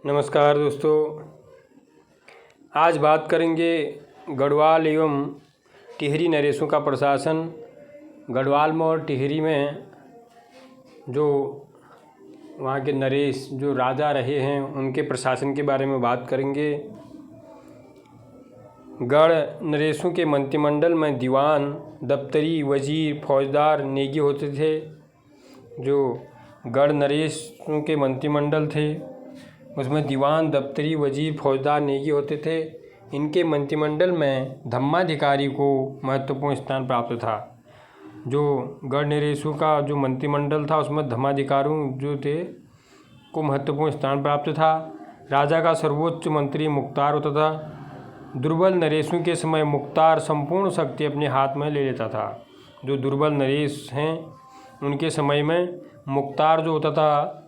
नमस्कार दोस्तों, आज बात करेंगे गढ़वाल एवं टिहरी नरेशों का प्रशासन। गढ़वाल में और टिहरी में जो वहाँ के नरेश जो राजा रहे हैं उनके प्रशासन के बारे में बात करेंगे। गढ़ नरेशों के मंत्रिमंडल में दीवान, दफ्तरी, वजीर, फौजदार, नेगी होते थे। जो गढ़ नरेशों के मंत्रिमंडल थे उसमें दीवान, दफ्तरी, वजीर, फौजदार, नेगी होते थे। इनके मंत्रिमंडल में धम्माधिकारी को महत्वपूर्ण स्थान प्राप्त था। जो गढ़ नरेशों का जो मंत्रिमंडल था उसमें धम्माधिकारियों जो थे को महत्वपूर्ण स्थान प्राप्त था। राजा का सर्वोच्च मंत्री मुख्तार होता था। दुर्बल नरेशों के समय मुख्तार संपूर्ण शक्ति अपने हाथ में ले लेता था। जो दुर्बल नरेश हैं उनके समय में मुख्तार जो होता था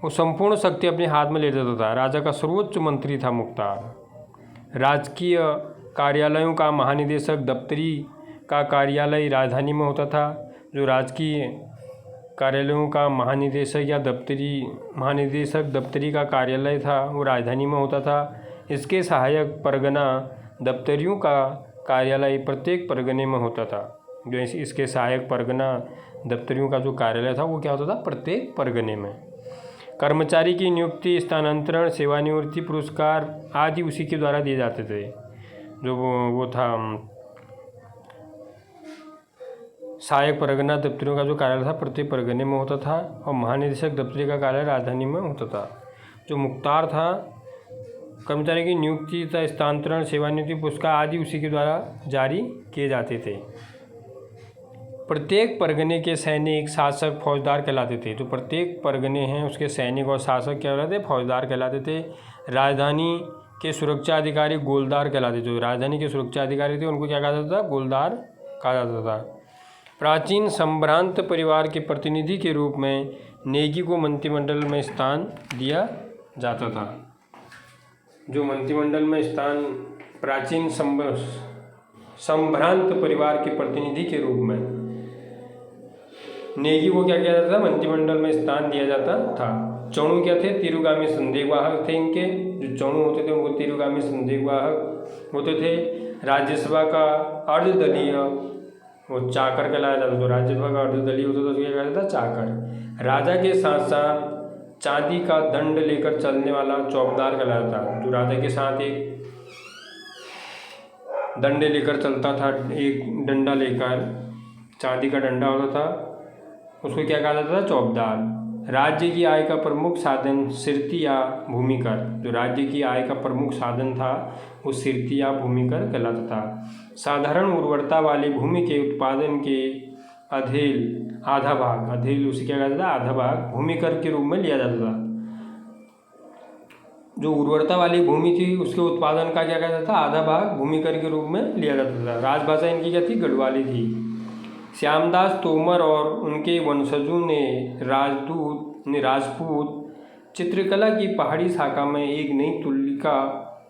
वो संपूर्ण शक्ति अपने हाथ में ले लेता था। राजा का सर्वोच्च मंत्री था मुख्तार। राजकीय कार्यालयों का महानिदेशक, दफ्तरी का कार्यालय राजधानी में होता था। जो राजकीय कार्यालयों का महानिदेशक या दफ्तरी का कार्यालय था वो राजधानी में होता था। इसके सहायक परगना दफ्तरियों का कार्यालय प्रत्येक परगने में होता था। जो इसके सहायक परगना दफ्तरियों का जो कार्यालय था वो क्या होता था, प्रत्येक परगने में। कर्मचारी की नियुक्ति, स्थानांतरण, सेवानिवृत्ति पुरस्कार आदि उसी के द्वारा दिए जाते थे। जो वो था सहायक परगना दफ्तरियों का जो कार्यालय था प्रत्येक परगने में होता था और महानिदेशक दफ्तरी का कार्यालय राजधानी में होता था। जो मुख्तार था, कर्मचारी की नियुक्ति, स्थानांतरण, सेवानिवृत्ति पुरस्कार आदि उसी के द्वारा जारी किए जाते थे। प्रत्येक परगने के सैनिक, शासक, फौजदार कहलाते थे। जो प्रत्येक परगने हैं उसके सैनिक और शासक क्या कहलाते थे, फौजदार कहलाते थे। राजधानी के सुरक्षा अधिकारी गोलदार कहलाते थे। जो राजधानी के सुरक्षा अधिकारी थे उनको क्या कहा जाता था, गोलदार कहा जाता था। प्राचीन संभ्रांत परिवार के प्रतिनिधि के रूप में नेगी को मंत्रिमंडल में स्थान दिया जाता था। जो मंत्रिमंडल में स्थान प्राचीन संभ्रांत परिवार के प्रतिनिधि के रूप में नेगी को क्या किया जाता था, मंत्रिमंडल में स्थान दिया जाता था। चौणु क्या थे, तिरुगामी संदेहवाहक थे। इनके जो चौणु होते थे उनको तिरुगामी संदेहवाहक होते थे। राज्यसभा का अर्धदलीय वो चाकर कहलाया जाता था। जो राज्यसभा का अर्धदलीय होता था उसको क्या कहलाया जाता था, चाकर। राजा के साथ साथ चांदी का दंड लेकर चलने वाला चौकीदार कहलाया था। जो राजा के साथ एक दंडे लेकर चलता था, एक डंडा लेकर चांदी का डंडा होता था, उसको क्या कहा जाता था, चौकीदार। राज्य की आय का प्रमुख साधन सिरती या भूमिकर। जो राज्य की आय का प्रमुख साधन था वो सिरती या भूमिकर कहलाता था। साधारण उर्वरता वाली भूमि के उत्पादन के अधेल आधा भाग, अधेल उसे क्या कहता था, आधा भाग भूमिकर के रूप में लिया जाता था। जो उर्वरता वाली भूमि थी उसके उत्पादन का क्या कहता था, आधा भाग भूमिकर के रूप में लिया जाता था। राजभाषा इनकी क्या थी, गढ़वाली थी। श्यामदास तोमर और उनके वंशजों ने राजपूत चित्रकला की पहाड़ी शाखा में एक नई तुलिका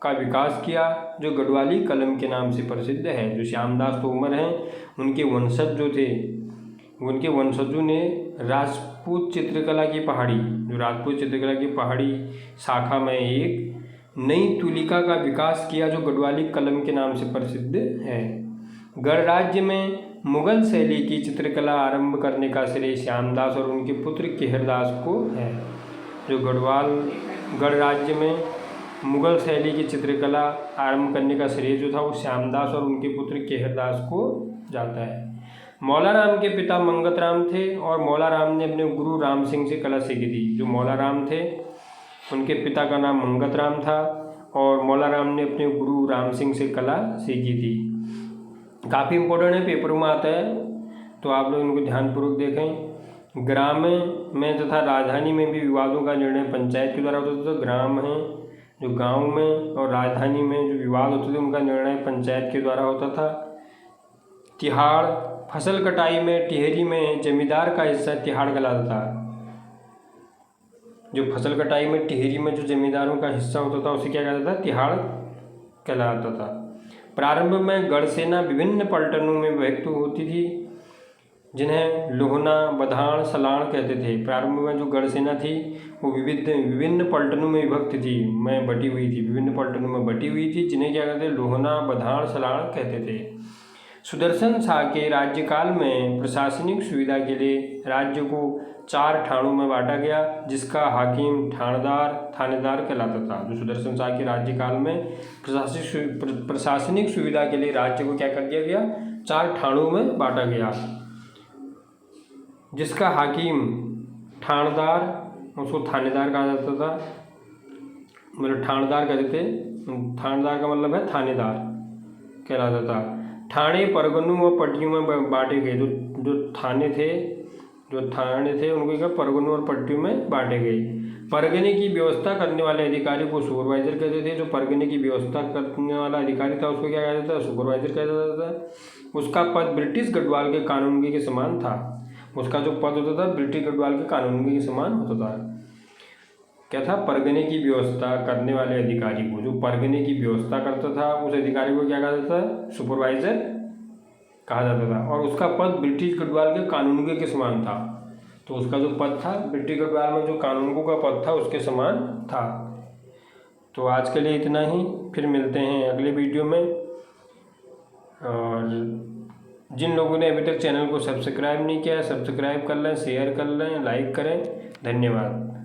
का विकास किया जो गढ़वाली कलम के नाम से प्रसिद्ध है। जो श्यामदास तोमर हैं उनके वंशज जो थे उनके वंशजों ने राजपूत चित्रकला की पहाड़ी शाखा में एक नई तुलिका का विकास किया जो गढ़वाली कलम के नाम से प्रसिद्ध है। गढ़ राज्य में मुगल शैली की चित्रकला आरंभ करने का श्रेय श्यामदास और उनके पुत्र केहरदास को है। जो गढ़ राज्य में मुगल शैली की चित्रकला आरंभ करने का श्रेय जो था वो श्यामदास और उनके पुत्र केहरदास को जाता है। मौला राम के पिता मंगत राम थे और मौला राम ने अपने गुरु राम सिंह से कला सीखी थी। जो मौला राम थे उनके पिता का नाम मंगत राम था और मौला राम ने अपने गुरु राम सिंह से कला सीखी थी। काफ़ी इम्पोर्टेंट है, पेपर में आता है तो आप लोग इनको ध्यानपूर्वक देखें। ग्राम में तथा राजधानी में भी विवादों का निर्णय पंचायत के द्वारा होता था। ग्राम है जो गांव में और राजधानी में जो विवाद होते थे उनका निर्णय पंचायत के द्वारा होता था। तिहाड़, फसल कटाई में टिहरी में जमींदार का हिस्सा तिहाड़ कहलाता था। जो फसल कटाई में टिहरी में जो जमींदारों का हिस्सा होता था उसे क्या कहता था, तिहाड़ कहलाता था। प्रारंभ में गढ़ सेना विभिन्न पलटनों में व्यक्त होती थी। जिन्हें लोहना, बधाण, सलाण कहते थे। प्रारंभ में जो गढ़ सेना थी वो विभिन्न पलटनों में विभक्त थी, बटी हुई थी, विभिन्न पलटनों में बटी हुई थी, जिन्हें क्या कहते थे, लोहना, बधाण, सलाण कहते थे। सुदर्शन शाह के राज्यकाल में प्रशासनिक सुविधा के लिए राज्य को 4 ठाणों में बांटा गया, जिसका हाकिम थानेदार कहलाता था। जो सुदर्शन शाह के राज्यकाल में प्रशासनिक सुविधा के लिए राज्य को क्या कर दिया गया, 4 ठाणों में बांटा गया, जिसका हाकिम ठाणदार, उसको थानेदार कहा जाता था, मतलब ठाणदार कहते थे। थानेदार का मतलब है थानेदार कहलाता था। ठाणे परगनों व पट्टियों में बांटे गए। जो थाने थे उनको क्या परगनों और पट्टियों में बांटे गए। परगने की व्यवस्था करने वाले अधिकारी को सुपरवाइजर कहते थे। जो परगने की व्यवस्था करने वाला अधिकारी था उसको क्या कहता था, सुपरवाइजर कहता था। उसका पद ब्रिटिश गढ़वाल के कानूनगो के समान था। उसका जो पद होता था ब्रिटिश गढ़वाल के कानूनगो के समान होता था। क्या था, परगने की व्यवस्था करने वाले अधिकारी को, जो परगने की व्यवस्था करता था उस अधिकारी को क्या कहा जाता था, सुपरवाइजर कहा जाता था। और उसका पद ब्रिटिश गढ़वाल के कानूनगो के समान था। तो उसका जो पद था ब्रिटिश गढ़वाल में जो कानूनगो का पद था उसके समान था। तो आज के लिए इतना ही, फिर मिलते हैं अगले वीडियो में। और जिन लोगों ने अभी तक चैनल को सब्सक्राइब नहीं किया है, सब्सक्राइब कर लें, शेयर कर लें, लाइक करें। धन्यवाद।